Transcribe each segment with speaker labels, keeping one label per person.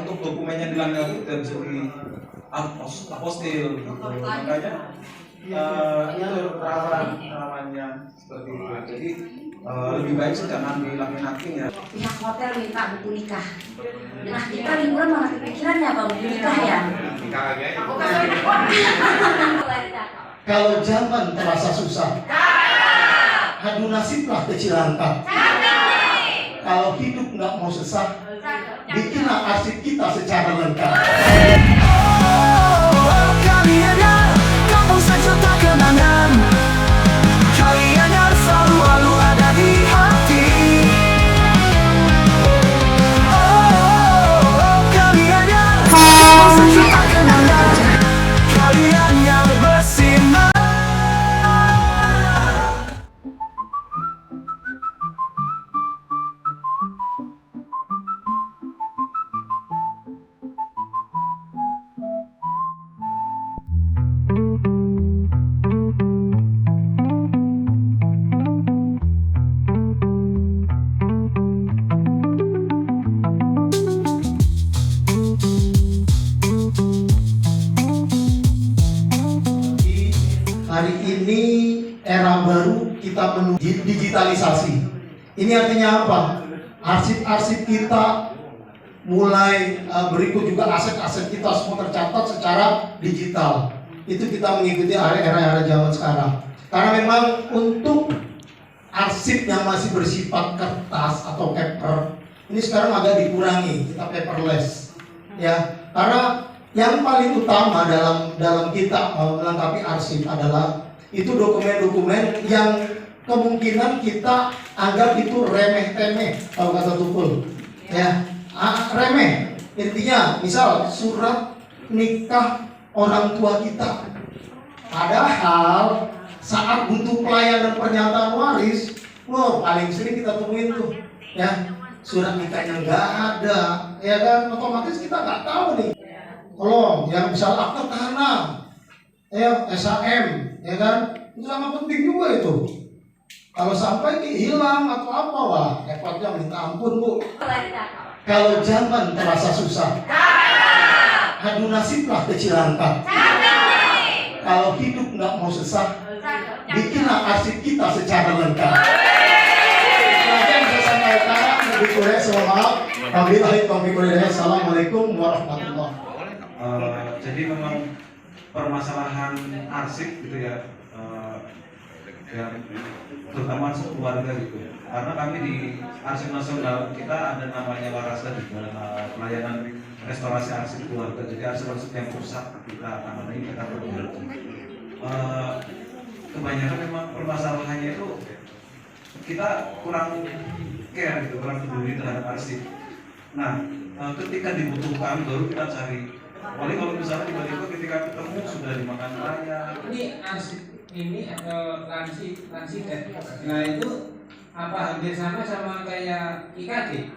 Speaker 1: untuk dokumennya dilanggar itu tidak bisa di apostil gitu. Makanya itu rawannya seperti itu. Jadi lebih baik sih jangan dilaki-laki ya.
Speaker 2: Pihak hotel minta buku nikah. Nah kita liburan malah kepikirannya apa buku nikah ya?
Speaker 3: Kalau zaman terasa susah, adu nasiblah kecil angkat. Kalau hidup nggak mau sesak, bikinlah arsip kita secara lengkap.
Speaker 4: Kalian yang kampung sejuta kenangan, kalian yang selalu ada di hati. Kalian yang kampung sejuta kenangan, kalian yang bersinar.
Speaker 3: Hari ini era baru kita menuju digitalisasi. Ini artinya apa? Arsip-arsip kita mulai berikut juga aset-aset kita semua tercatat secara digital. Itu kita mengikuti era-era zaman sekarang. Karena memang untuk arsip yang masih bersifat kertas atau paper ini sekarang agak dikurangi, kita paperless. Ya, karena yang paling utama dalam kita melengkapi arsip adalah itu dokumen-dokumen yang kemungkinan kita anggap itu remeh-temeh, kalau kata Tukul. Ya, remeh. Intinya, misal surat nikah orang tua kita. Padahal saat butuh pelayanan pernyataan waris, paling sering kita temuin tuh, ya surat nikahnya nggak ada, ya kan? Otomatis kita nggak tahu nih. Kalau yang misal akte tanah, SHM, ya kan? Itu sangat penting juga itu. Kalau sampai hilang atau apa, wah repotnya minta ampun Bu. Kalau zaman terasa susah, adu nasiblah kecil angkat. Kalau hidup nggak mau sesak, bikinlah arsip kita secara lengkap. Yang saya sampaikan, lebih kurang selamat. Assalamualaikum warahmatullahi wabarakatuh.
Speaker 1: Jadi memang permasalahan arsip gitu ya, terutama keluarga gitu. Karena kami di Arsip Nasional kita ada namanya Warasa juga, pelayanan restorasi arsip keluarga. Jadi arsip-arsip yang rusak kita tangani, kita perbaiki. Kebanyakan memang permasalahannya itu kita kurang care gitu, kurang peduli terhadap arsip. Nah, ketika dibutuhkan baru kita cari. Paling kalau misalnya tiba-tiba ketika ketemu sudah dimakan raya.
Speaker 5: Ini arsip ini lansiden. Nah itu apa hampir sama kayak IKD?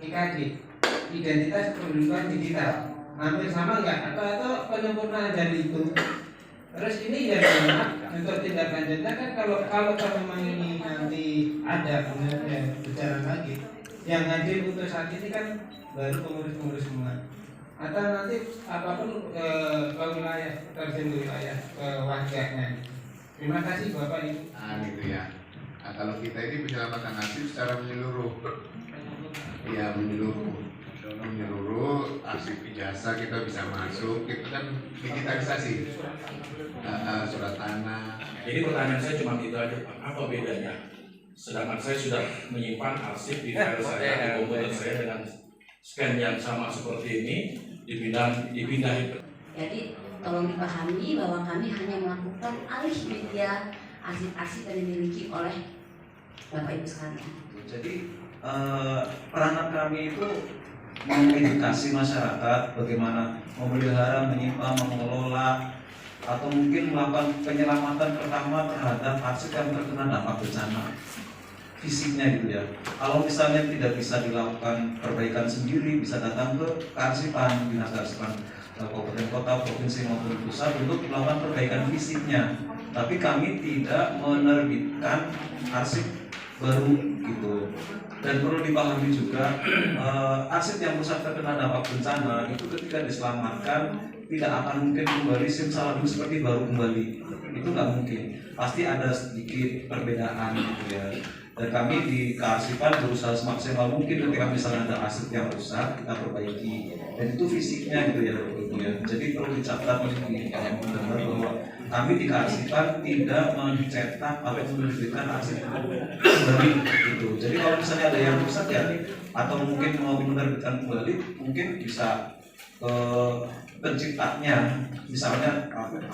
Speaker 5: IKD, identitas kependudukan digital. Hampir sama enggak? Atau penyempurnaan dari itu? Terus ini ya untuk tindak lanjutnya kan kalau memang ini nanti ada berjalan lagi, yang hadir untuk saat ini kan baru pengurus-pengurus semua, atau nanti apapun ke wilayah, terjun ke wilayah ke warganya. Terima kasih Bapak Ibu.
Speaker 6: Nah gitu ya. Nah, kalau kita ini penyelamatan arsip secara menyeluruh, ya menyeluruh arsip ijazah kita bisa masuk, itu kan digitalisasi, surat tanah.
Speaker 7: Jadi pertanyaan saya cuma itu aja Pak, apa bedanya? Sedangkan saya sudah menyimpan arsip di file saya, di komputer saya dengan scan yang sama seperti ini, dipindahin.
Speaker 2: Jadi tolong dipahami bahwa kami hanya melakukan alih media arsip-arsip yang dimiliki oleh Bapak Ibu sekalian.
Speaker 1: Jadi peranan kami itu mengedukasi masyarakat bagaimana memelihara, menyimpan, mengelola, atau mungkin melakukan penyelamatan pertama terhadap arsip yang terkena dampak bencana fisiknya gitu ya. Kalau misalnya tidak bisa dilakukan perbaikan sendiri, bisa datang ke kearsipan, dinas kearsipan kabupaten kota, provinsi maupun pusat untuk melakukan perbaikan fisiknya. Tapi kami tidak menerbitkan arsip baru gitu. Dan perlu dipahami juga aset yang rusak terkena dampak bencana itu ketika diselamatkan tidak akan mungkin kembali simsalabim seperti baru kembali, itu nggak mungkin, pasti ada sedikit perbedaan gitu ya. Dan kami di kearsipan berusaha semaksimal mungkin ketika misalnya ada aset yang rusak kita perbaiki, dan itu fisiknya gitu ya, jadi perlu dicatat ini yang benar bahwa kami di kearsipan tidak mencetak atau menerbitkan arsip kembali gitu. Jadi kalau misalnya ada yang rusak ya, atau mungkin mau menerbitkan kembali, mungkin bisa ke penciptanya, misalnya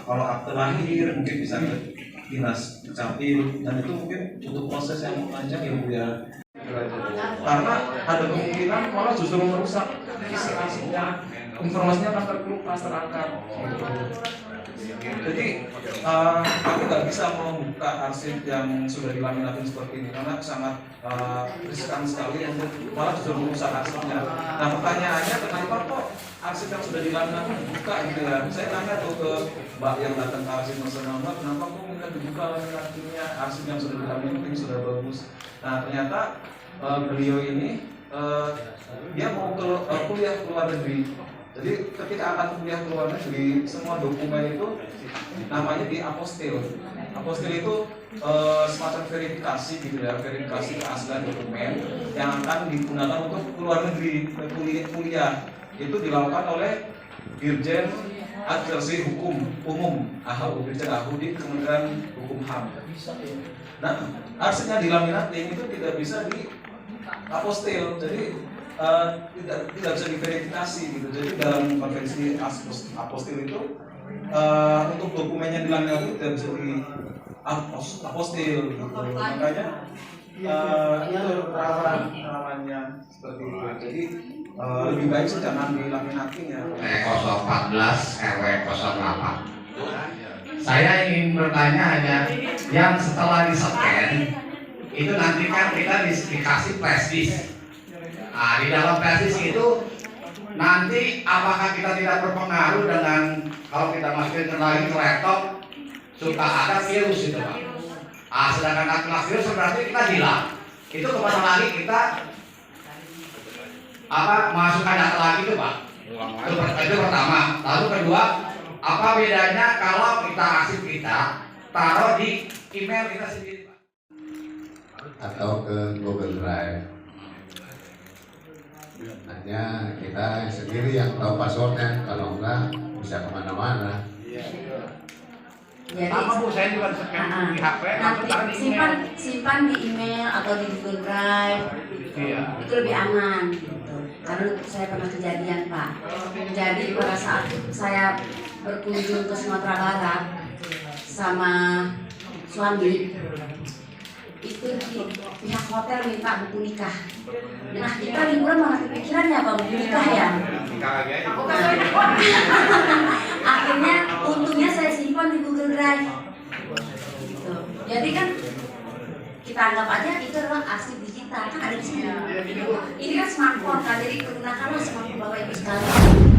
Speaker 1: kalau akte lahir mungkin bisa ke dinas capil, dan itu mungkin butuh proses yang panjang ya Bu ya. Karena ada kemungkinan malah justru merusak isi arsipnya, informasinya akan terkelupas, terangkat. Jadi kami nggak bisa membuka arsip yang sudah dilaminatin seperti ini karena sangat riskan sekali untuk malah justru merusak arsipnya. Nah pertanyaannya, kenapa kok arsip yang sudah dilaminatin dibuka gitu ya? Saya tanya tuh ke Mbak yang datang ke arsip nasional, Mbak, kenapa kok minta dibuka laminatnya? Arsip yang sudah dilaminatin sudah bagus. Nah ternyata beliau ini dia mau kuliah ke luar negeri. Jadi ketika akan kuliah ke luar negeri, semua dokumen itu namanya di apostil. Apostil itu semacam verifikasi gitu ya, verifikasi keaslian dokumen yang akan digunakan untuk ke luar negeri kuliah. Itu dilakukan oleh Dirjen Administrasi Hukum Umum (AHU), Dirjen AHU di Kementerian Hukum HAM. Nah, arsipnya dilaminating itu tidak bisa di apostil, jadi tidak bisa diverifikasi gitu. Jadi dalam konvensi apostil itu untuk dokumennya dilaminat itu tidak bisa di apostil gitu. Makanya itu rawannya seperti itu. Jadi lebih baik sih jangan dilaminating ya.
Speaker 8: 014 RW 08. Saya ingin bertanya hanya yang setelah di-scan itu nanti kan kita dikasih flash disk. Nah, di dalam flash disk itu nanti apakah kita tidak berpengaruh dengan kalau kita masukin lagi ke laptop suka ada virus itu Pak. Sedangkan kena virus berarti kita hilang. Itu kemana lagi kita masukkan data lagi itu Pak. Itu pertama. Lalu kedua, apa bedanya kalau kita arsip kita taruh di email kita sendiri Pak?
Speaker 6: Atau ke Google Drive. Hanya kita sendiri yang tahu passwordnya, kalau enggak bisa kemana-mana.
Speaker 2: Jadi
Speaker 8: Sama Bu, saya juga scan di HP,
Speaker 2: nanti
Speaker 8: taruh di email.
Speaker 2: simpan di email atau di Google Drive.
Speaker 8: Iya.
Speaker 2: Itu lebih aman gitu. Karena saya pernah kejadian Pak. Jadi pada saat saya berkunjung ke Sumatera Barat sama suami, itu pihak hotel minta buku nikah. Nah kita liburan malah kepikiran ya Bang, buku nikah ya. Akhirnya untungnya saya simpan di Google Drive. Gitu. Jadi kan kita anggap aja itu adalah arsip digital, kan ada di sini. Ini kan smartphone kan, jadi gunakanlah smartphone Bapak Ibu sekalian.